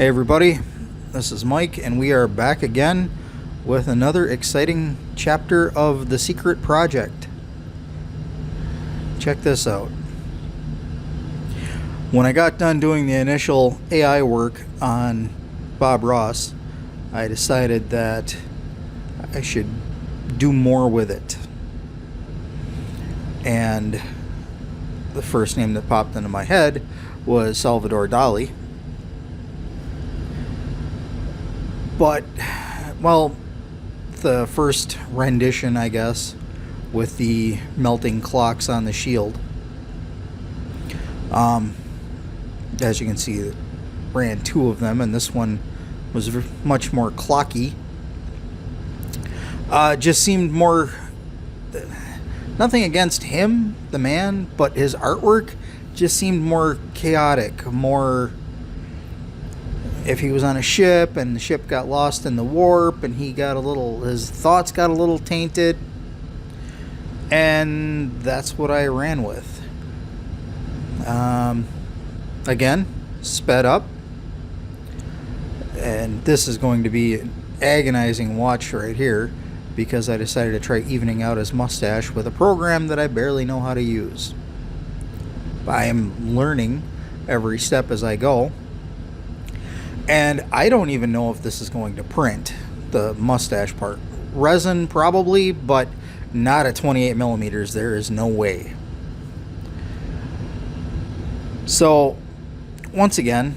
Hey everybody, this is Mike and we are back again with another exciting chapter of The Secret Project. Check this out. When I got done doing the initial AI work on Bob Ross, I decided that I should do more with it. And the first name that popped into my head was Salvador Dali. But, well, the first rendition, I guess, with the melting clocks on the shield. As you can see, it ran two of them, and this one was much more clocky. Just seemed more... Nothing against him, the man, but his artwork just seemed more chaotic, more... If he was on a ship and the ship got lost in the warp and his thoughts got a little tainted, and that's what I ran with. Again, sped up, and this is going to be an agonizing watch right here because I decided to try evening out his mustache with a program that I barely know how to use. I am learning every step as I go. And I don't even know if this is going to print, the mustache part. Resin probably, but not at 28 millimeters. There is no way. So, once again,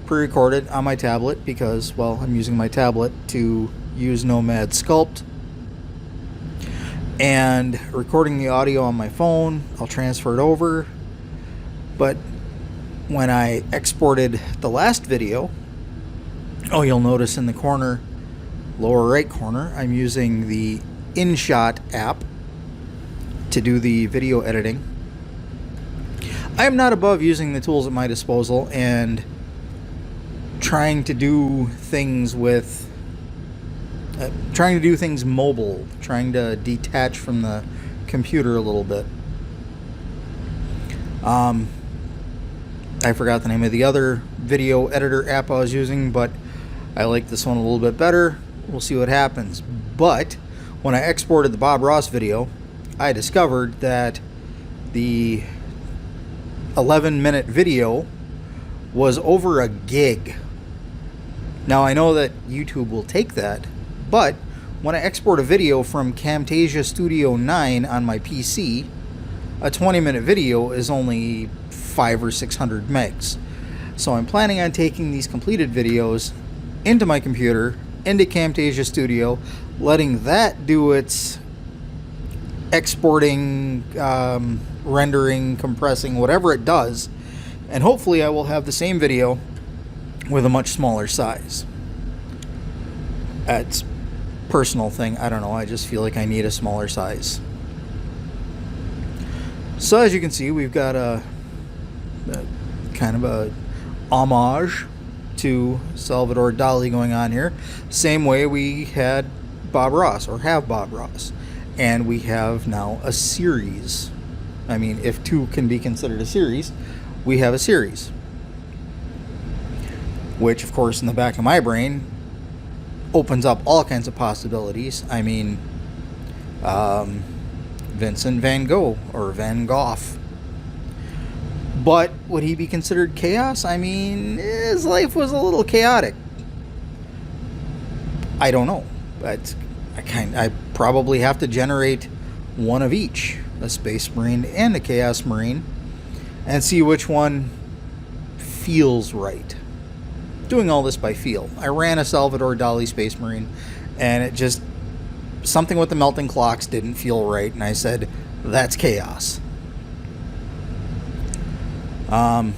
pre-recorded on my tablet because, well, I'm using my tablet to use Nomad Sculpt. And recording the audio on my phone, I'll transfer it over. But when I exported the last video, you'll notice in the corner, lower right corner, I'm using the InShot app to do the video editing. I am not above using the tools at my disposal and trying to do things mobile, trying to detach from the computer a little bit. I forgot the name of the other video editor app I was using, but I like this one a little bit better. We'll see what happens. But when I exported the Bob Ross video, I discovered that the 11-minute video was over a gig. Now I know that YouTube will take that, but when I export a video from Camtasia Studio 9 on my PC, a 20-minute video is only 500 or 600 megs. So I'm planning on taking these completed videos into my computer, into Camtasia Studio, letting that do its exporting, rendering, compressing, whatever it does, and hopefully I will have the same video with a much smaller size. That's a personal thing. I don't know. I just feel like I need a smaller size. So as you can see, we've got a kind of a homage to Salvador Dali going on here. Same way we had Bob Ross, or have Bob Ross. And we have now a series. I mean, if two can be considered a series, we have a series. Which, of course, in the back of my brain, opens up all kinds of possibilities. I mean, Vincent van Gogh, or Van Gogh. But would he be considered chaos? I mean, his life was a little chaotic. I don't know. But I probably have to generate one of each, a Space Marine and a Chaos Marine, and see which one feels right. Doing all this by feel. I ran a Salvador Dali Space Marine, and it just, something with the melting clocks didn't feel right, and I said, that's chaos. I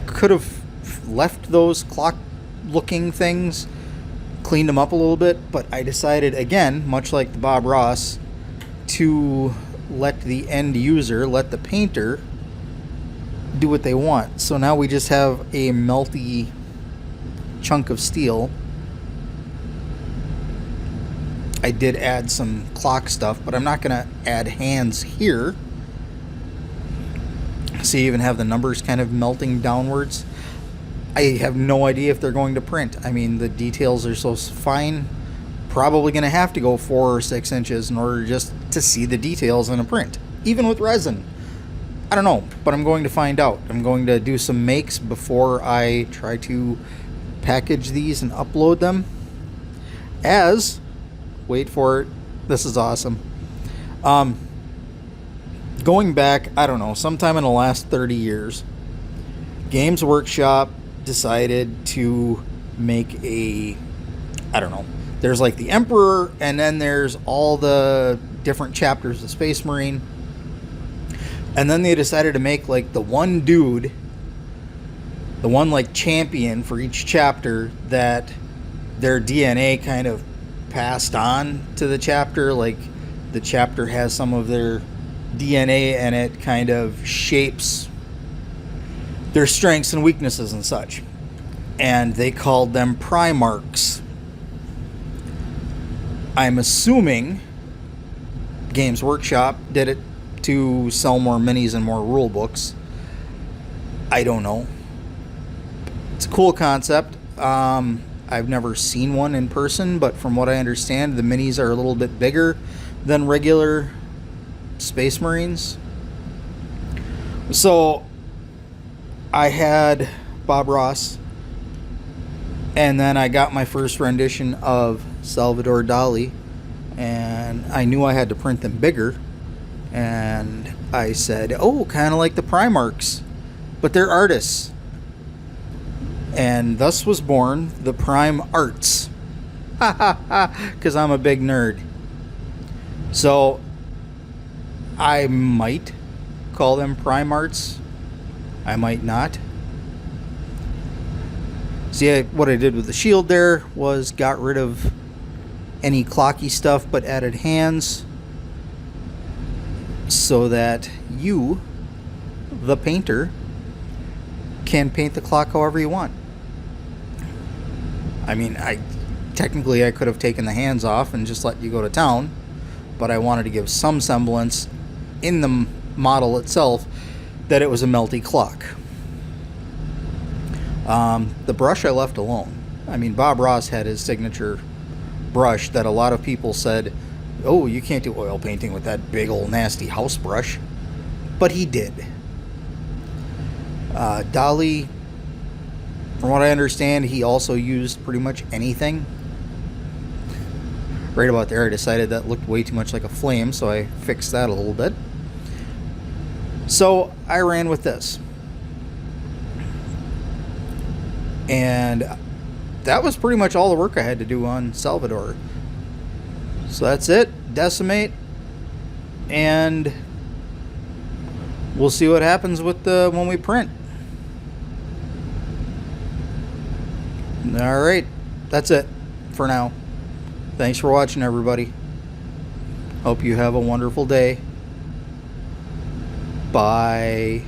could have left those clock looking things, cleaned them up a little bit, but I decided, again, much like the Bob Ross, to let the end user, let the painter do what they want. So now we just have a melty chunk of steel. I did add some clock stuff, but I'm not going to add hands here. So you even have the numbers kind of melting downwards. I have no idea if they're going to print. I mean, the details are so fine. Probably going to have to go 4 or 6 inches in order just to see the details in a print, even with resin. I don't know, but I'm going to find out. I'm going to do some makes before I try to package these and upload them. As, wait for it, this is awesome. Going back, I don't know, sometime in the last 30 years, Games Workshop decided to make a, I don't know, there's like the Emperor, and then there's all the different chapters of Space Marine. And then they decided to make like the one dude, the one like champion for each chapter that their DNA kind of passed on to the chapter. Like the chapter has some of their DNA and it kind of shapes their strengths and weaknesses and such. And they called them Primarchs. I'm assuming Games Workshop did it to sell more minis and more rule books. I don't know. It's a cool concept. I've never seen one in person, but from what I understand, the minis are a little bit bigger than regular Space Marines. So I had Bob Ross, and then I got my first rendition of Salvador Dali, and I knew I had to print them bigger, and I said, oh, kind of like the Primarchs, but they're artists. And thus was born the Prime Arts. Ha ha ha, because I'm a big nerd. So I might call them Prime Arts. I might not. See, what I did with the shield there was got rid of any clocky stuff but added hands so that you, the painter, can paint the clock however you want. I mean, technically I could have taken the hands off and just let you go to town, but I wanted to give some semblance in the model itself that it was a melty clock. The brush I left alone. I mean, Bob Ross had his signature brush that a lot of people said, oh, you can't do oil painting with that big old nasty house brush. But he did. Dali, from what I understand, he also used pretty much anything. Right about there, I decided that looked way too much like a flame, so I fixed that a little bit. So I ran with this. And that was pretty much all the work I had to do on Salvador. So that's it. Decimate. And we'll see what happens with when we print. Alright. That's it for now. Thanks for watching, everybody. Hope you have a wonderful day. Bye.